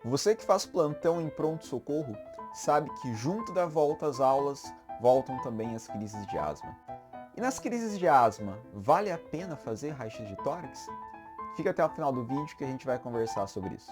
Você que faz plantão em pronto-socorro sabe que junto da volta às aulas voltam também as crises de asma. E nas crises de asma, vale a pena fazer raio-x de tórax? Fica até o final do vídeo que a gente vai conversar sobre isso.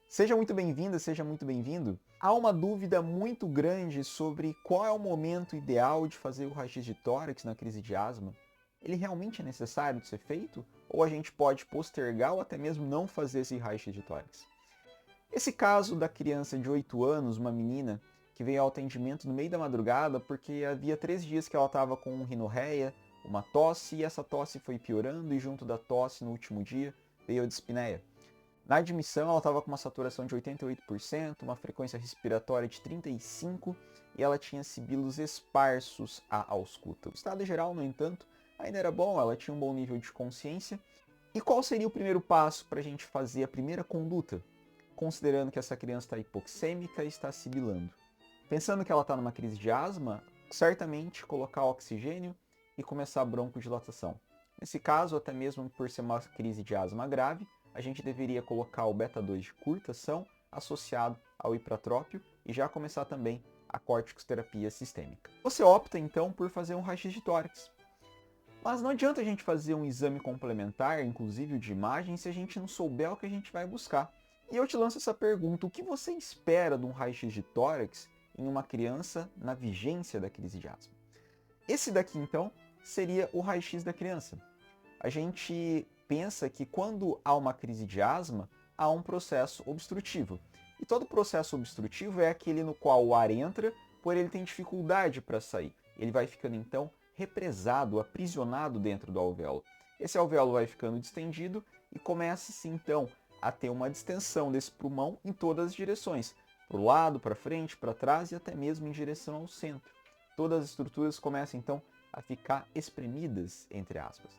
Seja muito bem-vinda, seja muito bem-vindo. Há uma dúvida muito grande sobre qual é o momento ideal de fazer o raio-x de tórax na crise de asma. Ele realmente é necessário de ser feito? Ou a gente pode postergar ou até mesmo não fazer esse raio-x de tórax? Esse caso da criança de 8 anos, uma menina, que veio ao atendimento no meio da madrugada porque havia 3 dias que ela estava com rinorreia, uma tosse, e essa tosse foi piorando e junto da tosse no último dia veio a dispneia. Na admissão, ela estava com uma saturação de 88%, uma frequência respiratória de 35% e ela tinha sibilos esparsos à ausculta. O estado geral, no entanto, ainda era bom, ela tinha um bom nível de consciência. E qual seria o primeiro passo para a gente fazer a primeira conduta, considerando que essa criança está hipoxêmica e está sibilando? Pensando que ela está numa crise de asma, certamente colocar oxigênio e começar a broncodilatação. Nesse caso, até mesmo por ser uma crise de asma grave, a gente deveria colocar o beta-2 de curta ação associado ao ipratrópio e já começar também a corticoterapia sistêmica. Você opta então por fazer um raio-x de tórax. Mas não adianta a gente fazer um exame complementar, inclusive o de imagem, se a gente não souber o que a gente vai buscar. E eu te lanço essa pergunta: o que você espera de um raio-x de tórax em uma criança na vigência da crise de asma? Esse daqui então seria o raio-x da criança. A gente pensa que quando há uma crise de asma, há um processo obstrutivo. E todo processo obstrutivo é aquele no qual o ar entra, porém ele tem dificuldade para sair. Ele vai ficando então represado, aprisionado dentro do alvéolo. Esse alvéolo vai ficando distendido e começa-se então a ter uma distensão desse pulmão em todas as direções, para o lado, para frente, para trás e até mesmo em direção ao centro. Todas as estruturas começam então a ficar espremidas, entre aspas.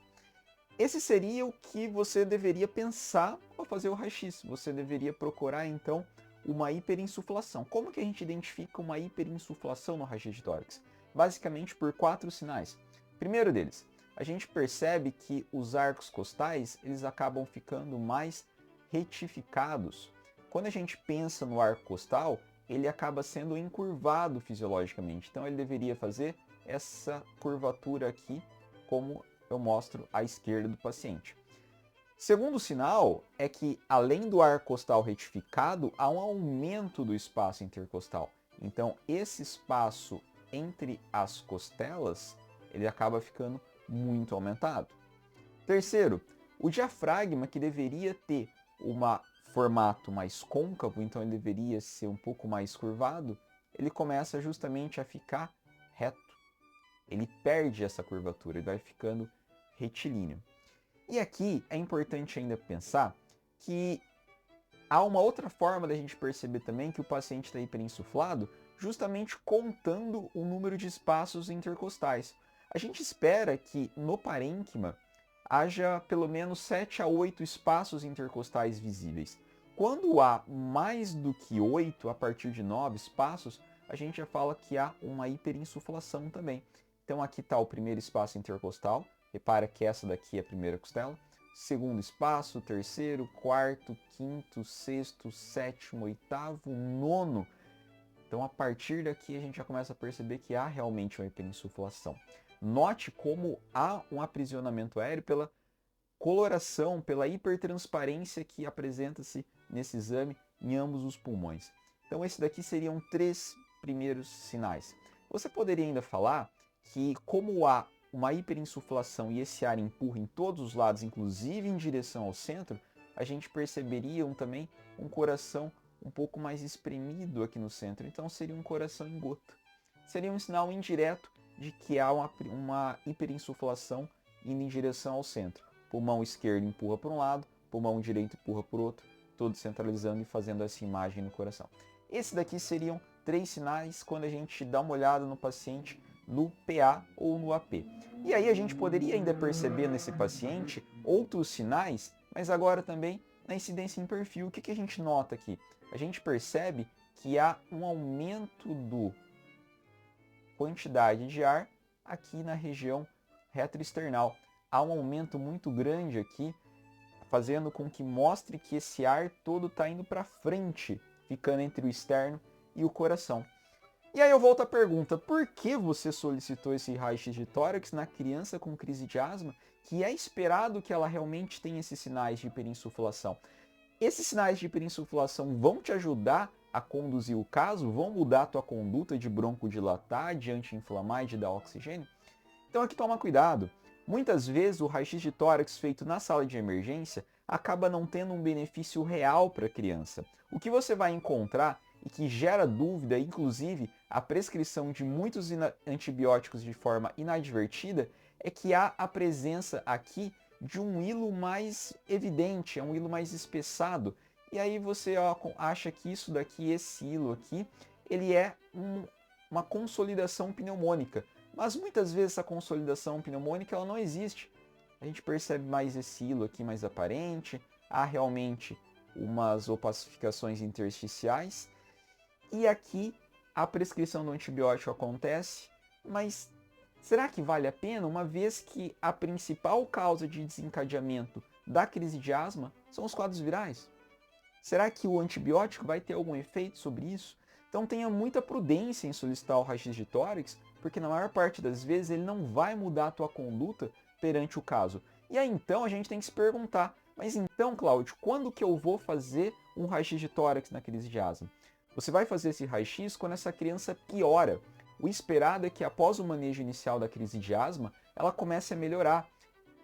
Esse seria o que você deveria pensar ao fazer o raio-x. Você deveria procurar então uma hiperinsuflação. Como que a gente identifica uma hiperinsuflação no raio-x de tórax? Basicamente por 4 sinais. Primeiro deles, a gente percebe que os arcos costais eles acabam ficando mais retificados. Quando a gente pensa no arco costal, ele acaba sendo encurvado fisiologicamente. Então ele deveria fazer essa curvatura aqui, como eu mostro à esquerda do paciente. Segundo sinal é que, além do arco costal retificado, há um aumento do espaço intercostal. Então, esse espaço entre as costelas, ele acaba ficando muito aumentado. Terceiro, o diafragma, que deveria ter um formato mais côncavo, então ele deveria ser um pouco mais curvado, ele começa justamente a ficar reto. Ele perde essa curvatura, ele vai ficando retilíneo. E aqui é importante ainda pensar que há uma outra forma da gente perceber também que o paciente está hiperinsuflado, justamente contando o número de espaços intercostais. A gente espera que no parênquima haja pelo menos 7 a 8 espaços intercostais visíveis. Quando há mais do que 8, a partir de 9 espaços, a gente já fala que há uma hiperinsuflação também. Então aqui está o primeiro espaço intercostal, repara que essa daqui é a primeira costela, segundo espaço, terceiro, quarto, quinto, sexto, sétimo, oitavo, nono. Então a partir daqui a gente já começa a perceber que há realmente uma hiperinsuflação. Note como há um aprisionamento aéreo pela coloração, pela hipertransparência que apresenta-se nesse exame em ambos os pulmões. Então esses daqui seriam 3 primeiros sinais. Você poderia ainda falar que como há uma hiperinsuflação e esse ar empurra em todos os lados, inclusive em direção ao centro, a gente perceberia também um coração um pouco mais espremido aqui no centro. Então seria um coração em gota. Seria um sinal indireto de que há uma hiperinsuflação indo em direção ao centro. Pulmão esquerdo empurra para um lado, pulmão direito empurra para o outro, todo centralizando e fazendo essa imagem no coração. Esses daqui seriam 3 sinais quando a gente dá uma olhada no paciente no PA ou no AP. E aí a gente poderia ainda perceber nesse paciente outros sinais, mas agora também na incidência em perfil. O que a gente nota aqui? A gente percebe que há um aumento do quantidade de ar aqui na região retroesternal. Há um aumento muito grande aqui, fazendo com que mostre que esse ar todo está indo para frente, ficando entre o externo e o coração. E aí eu volto à pergunta, por que você solicitou esse raio-x de tórax na criança com crise de asma, que é esperado que ela realmente tenha esses sinais de hiperinsuflação? Esses sinais de hiperinsuflação vão te ajudar a conduzir o caso? Vão mudar a tua conduta de broncodilatar, de anti-inflamar e de dar oxigênio? Então aqui toma cuidado. Muitas vezes o raio-x de tórax feito na sala de emergência acaba não tendo um benefício real para a criança. O que você vai encontrar e que gera dúvida, inclusive a prescrição de muitos antibióticos de forma inadvertida, é que há a presença aqui de um hilo mais evidente, é um hilo mais espessado. E aí você acha que isso daqui, esse hilo aqui, ele é uma consolidação pneumônica. Mas muitas vezes essa consolidação pneumônica ela não existe. A gente percebe mais esse hilo aqui mais aparente, há realmente umas opacificações intersticiais. E aqui a prescrição do antibiótico acontece, mas será que vale a pena, uma vez que a principal causa de desencadeamento da crise de asma são os quadros virais? Será que o antibiótico vai ter algum efeito sobre isso? Então tenha muita prudência em solicitar o raio-x de tórax, porque na maior parte das vezes ele não vai mudar a tua conduta perante o caso. E aí então a gente tem que se perguntar, mas então, Cláudio, quando que eu vou fazer um raio-x de tórax na crise de asma? Você vai fazer esse raio-x quando essa criança piora. O esperado é que após o manejo inicial da crise de asma, ela comece a melhorar,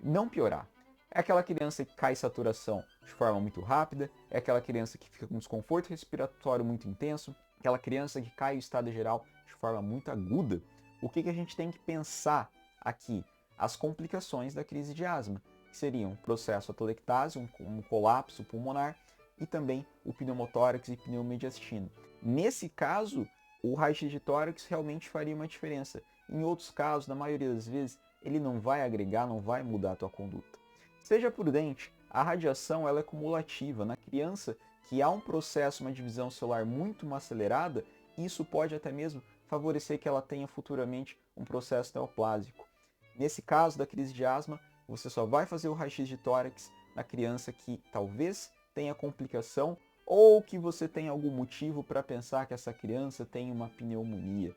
não piorar. É aquela criança que cai saturação de forma muito rápida, é aquela criança que fica com desconforto respiratório muito intenso, aquela criança que cai o estado geral de forma muito aguda. O que a gente tem que pensar aqui? As complicações da crise de asma, que seriam o processo atelectase, um colapso pulmonar, e também o pneumotórax e pneumodiastino. Nesse caso, o raio-x de tórax realmente faria uma diferença. Em outros casos, na maioria das vezes, ele não vai agregar, não vai mudar a tua conduta. Seja prudente, a radiação ela é cumulativa. Na criança que há um processo, uma divisão celular muito acelerada, isso pode até mesmo favorecer que ela tenha futuramente um processo neoplásico. Nesse caso da crise de asma, você só vai fazer o raio-x de tórax na criança que talvez tenha complicação ou que você tenha algum motivo para pensar que essa criança tem uma pneumonia.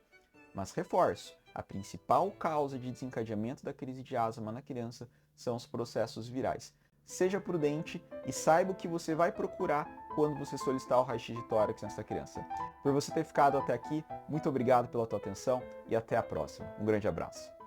Mas reforço, a principal causa de desencadeamento da crise de asma na criança são os processos virais. Seja prudente e saiba o que você vai procurar quando você solicitar o raio-x de tórax nessa criança. Por você ter ficado até aqui, muito obrigado pela tua atenção e até a próxima. Um grande abraço.